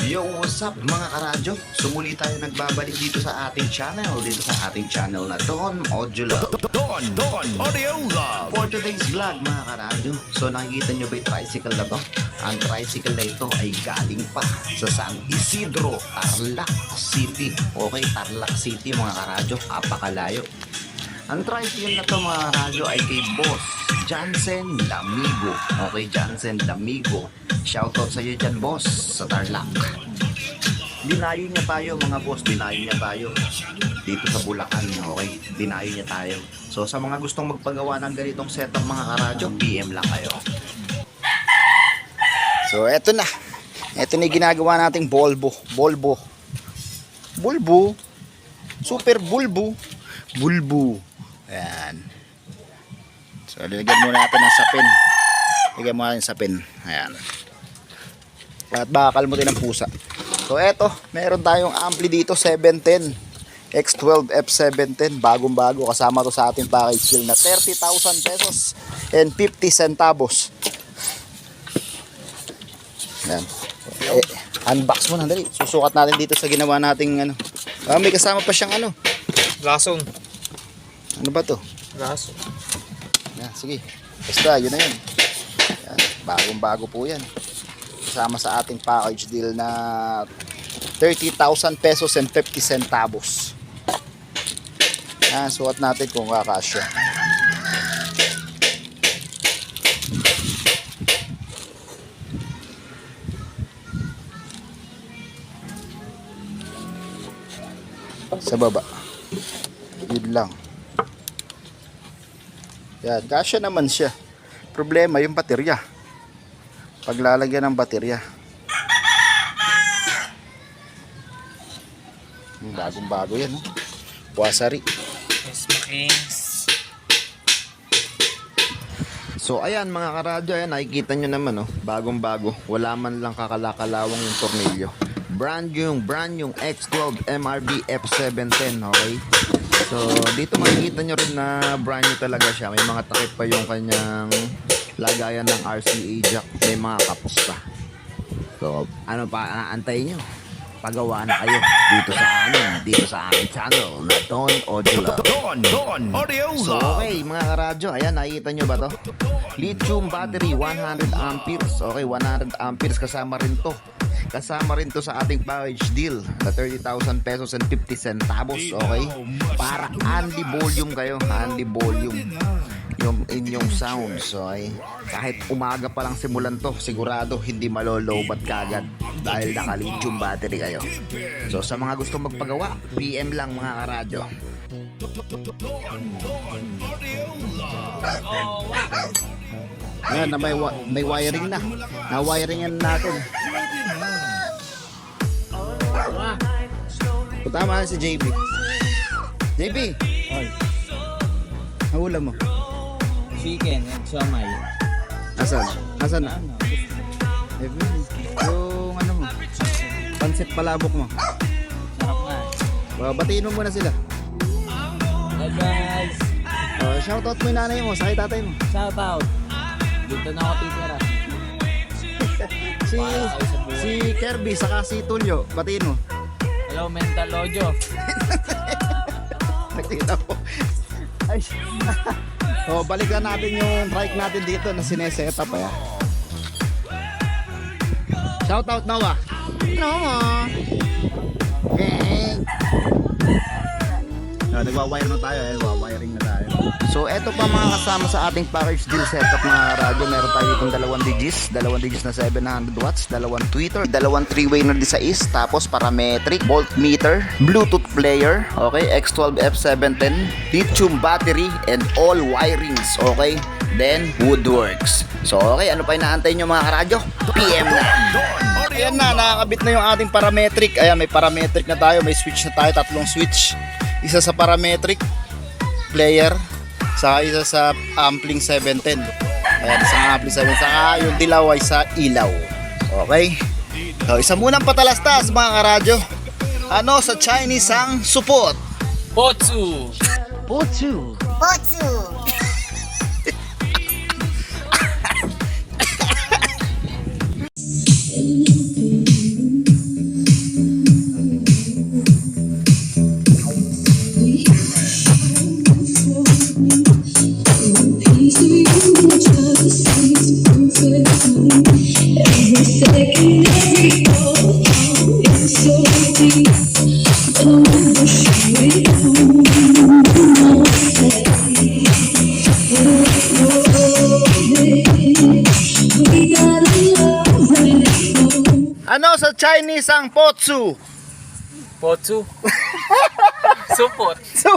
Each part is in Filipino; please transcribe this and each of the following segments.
Yo, what's up mga karadyo? Sumuli tayo nagbabalik dito sa ating channel na Don Audio Love. Don Audio Love. For today's vlog mga karadyo, so nakikita nyo ba yung tricycle na to? Ang tricycle na ito ay galing pa sa San Isidro, Tarlac City. Okay, Tarlac City mga karadyo, apakalayo. Ang tricycle na to mga karadyo ay kay Boss Jansen Lamigo. Okay, Jansen Lamigo. Shoutout sa iyo dyan, boss, sa Tarlac. Dinayo niya tayo mga boss, dinayo niya tayo dito sa Bulacan, okay? Dinayo niya tayo. So sa mga gustong magpagawa ng ganitong setup mga karadyo, PM lang kayo. So eto na. Eto na yung ginagawa nating bulbo. Super bulbo. Ayan. So lagyan muna natin ng sapin. Lagyan muna natin ng sapin. Ayan. At baka kalmutin ng pusa. So eto, meron tayong ampli dito 710 X12 F710, bagong bago, kasama to sa ating package deal na 30,000 pesos and 50 centavos. Ayan. Unbox mo na, dali. Susukat natin dito sa ginawa nating ano. May kasama pa siyang ano. Rasong. Ano ba to? Raso. Yan, sige. Basta, yun na yun. Yan, bagong bago po yan. Kasama sa ating package deal na 30,000 pesos and 50 centavos. Yan, suot natin kung kakasya. Sa baba. Yun lang. Yan, kasya naman siya. Problema yung baterya. Paglalagyan ng baterya. Bagong bago yan, oh. Puwasari. Yes, Makings. So ayan mga karadyo, ayan, nakikita nyo naman, oh, bagong bago. Wala man lang kakalakalawang yung tornilyo. Brand yung X12 MRB F710, okay? So dito makikita nyo rin na brand new talaga siya. May mga takip pa yung kanyang lagayan ng RCA jack. May mga kapos pa. So ano pa naantay nyo? Pagawa na kayo dito sa aming channel na Don Audio Love. Don Audio So Love. okay mga karadyo, ayan, nakikita nyo ba to? Lithium battery 100 amperes. Okay, 100 amperes kasama rin to. Kasama rin to sa ating package deal na 30,000 pesos and 50 centavos, okay? Para handy volume kayo, handy volume yung inyong sounds, okay? Kahit umaga pa lang simulan to, sigurado hindi malolobat kagad dahil naka-lithium battery kayo. So sa mga gustong magpagawa, PM lang mga karadyo. Ayan, na may wiring na. Na-wiringan natin. Tama si JB. JB! Oy, Nahula mo. chicken and siomay. Asan na? Ano? Yung ano mo. Pansit palabok mo. Sarap nga. Batiin mo muna sila. Hey guys, Shoutout mo yung nanay mo, sa tatay mo. shout out. Dito na ako titira. Si Kirby, saka si Tulio. Batiin mo. Hello, Mental Ojo. Nakita po. Ay. Balikan natin yung trike natin dito na sineseta pa yan. Shoutout Noah. Noah. Nagwa-wire na tayo, wiring na tayo. So eto pa mga kasama sa ating package deal setup mga radyo. Meron tayo itong dalawang digits na 700 watts, dalawang tweeter, dalawang 3-way na disais, tapos parametric, voltmeter, Bluetooth player, okay, X12 F710, lithium battery, and all wirings, okay? Then woodworks. So okay, ano pa inaantay nyo mga karadyo? PM na! Ayan na, nakakabit na yung ating parametric. Ayan, may parametric na tayo, may switch na tayo, tatlong switch. Isa sa parametric player, saka isa sa ampling 710. Ayan, isang ampling 710. Saka yung dilaw ay sa ilaw. Okay? So, isa munang patalastas mga karadyo. Ano sa Chinese ang supot? Potsu. Potsu. Ano sa Chinese ang potsu? Potsu. Supot. So,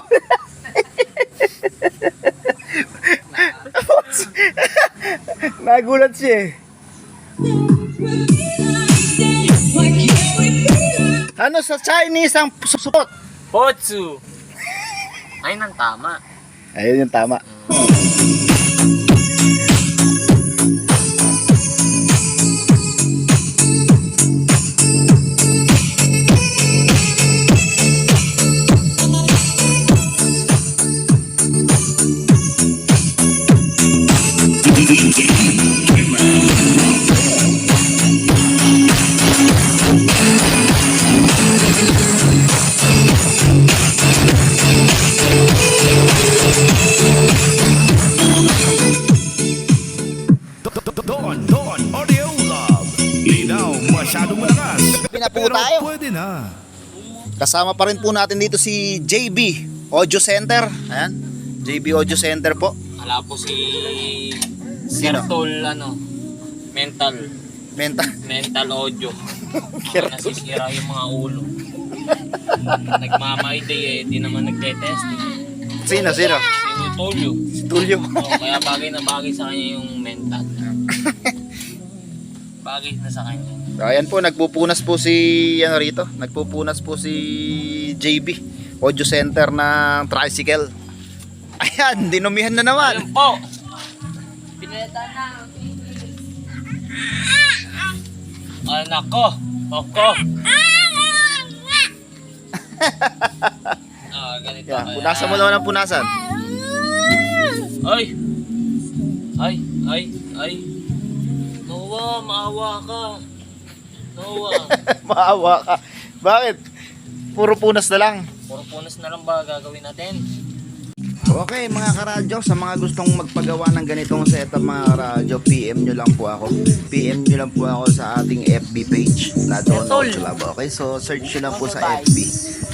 nagulat siya eh. Ano sa Chinese ang supot? Potsu. Ay, nang tama. Ayun yung tama. Don Audio Love. Di daw masyadong malakas. Pinapo Pero tayo. pwede na. Kasama pa rin po natin dito si JB Audio Center. Ayan, JB Audio Center po. Wala po si Sino? Kertol, mental audio. Kertol. Nasisira yung mga ulo. Nagmamaiday di naman nagtetest. Sino? Si Tulio. Si Tulio. Kaya bagay na bagay sa kanya yung mental. Bagay na sa kanya. So, ayan po, nagpupunas po si rito. Nagpupunas po si JB Audio Center ng tricycle. Ayan, dinumihan na naman. Ayun po. Pineta na. Anak ko. Oko. Ganito. Yan, punasan mo naman ang punasan. Ay. Noah, maawa ka. Noah. Maawa ka. Bakit? Puro punas na lang. Puro punas na lang ba gagawin natin? Okay mga karadyo, sa mga gustong magpagawa ng ganitong setup mga karadyo, PM nyo lang po ako. PM nyo lang po ako sa ating FB page na Don Audio Love. Okay, so search nyo lang po sa FB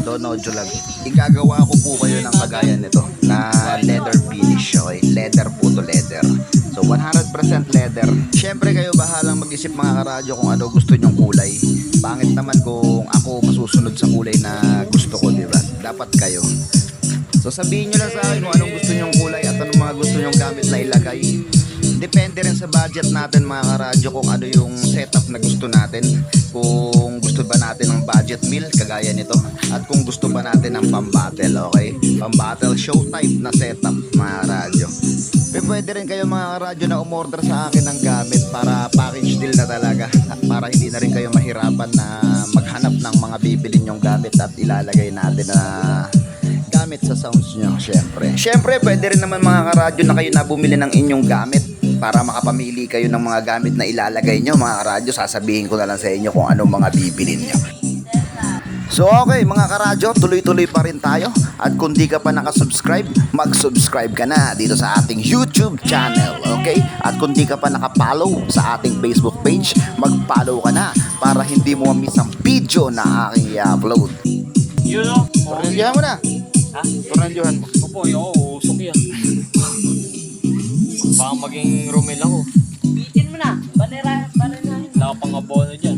Don Audio Love. Igagawa ko po kayo ng kagaya nito na leather finish. Okay, leather po to leather. So 100% leather. Syempre kayo bahalang mag-isip mga karadyo kung ano gusto nyong kulay. Pangit naman kung ako masusunod sa kulay na gusto ko, di ba? Dapat kayo. So sabihin nyo lang sa akin kung anong gusto nyong kulay at anong mga gusto nyong gamit na ilagay. Depende rin sa budget natin mga karadyo kung ano yung setup na gusto natin. Kung gusto ba natin ng budget meal kagaya nito at kung gusto ba natin ng pang-battle, okay? Pang-battle show type na setup mga karadyo. Pero pwede rin kayo mga karadyo na umorder sa akin ng gamit para package deal na talaga. Para hindi na rin kayo mahirapan na maghanap ng mga bibilin nyong gamit at ilalagay natin na gamit sa sounds nyo, syempre pwede rin naman mga karadyo na kayo na bumili ng inyong gamit para makapamili kayo ng mga gamit na ilalagay nyo mga karadyo. Sasabihin ko na lang sa inyo kung anong mga bibilin nyo. So okay mga karadyo, tuloy-tuloy pa rin tayo. At kung di ka pa nakasubscribe, mag-subscribe ka na dito sa ating YouTube channel, okay? At kung di ka pa nakapollow sa ating Facebook page, mag-follow ka na para hindi mo ma-miss ang video na aking i-upload. Yun o. Tornilyohan mo na. Ha? Tornilyohan mo. Opo, usok yan. Baka maging Romel ako. Bitin mo na. Banera na. Wala ka pang abono dyan.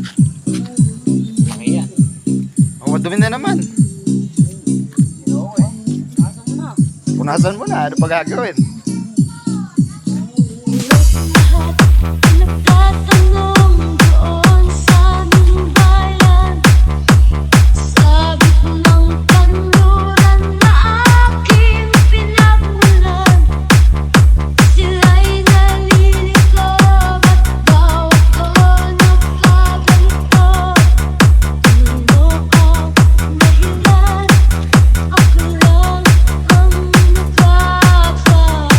Laki yan. Oh, madumi na naman. Asa mo na. Punasan mo na. Ano pa gagawin? Nagtatanong doon sa aming bayan, sabit ng kanluran na aking pinagmulan. Sila'y nalilito, ba't daw ako nagkaganito? Ano ang dahilan? Ako lang ang nagkakaalam.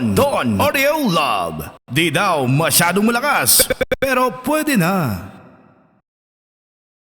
Don Audio Love. Di daw masyadong malakas, pero pwede na.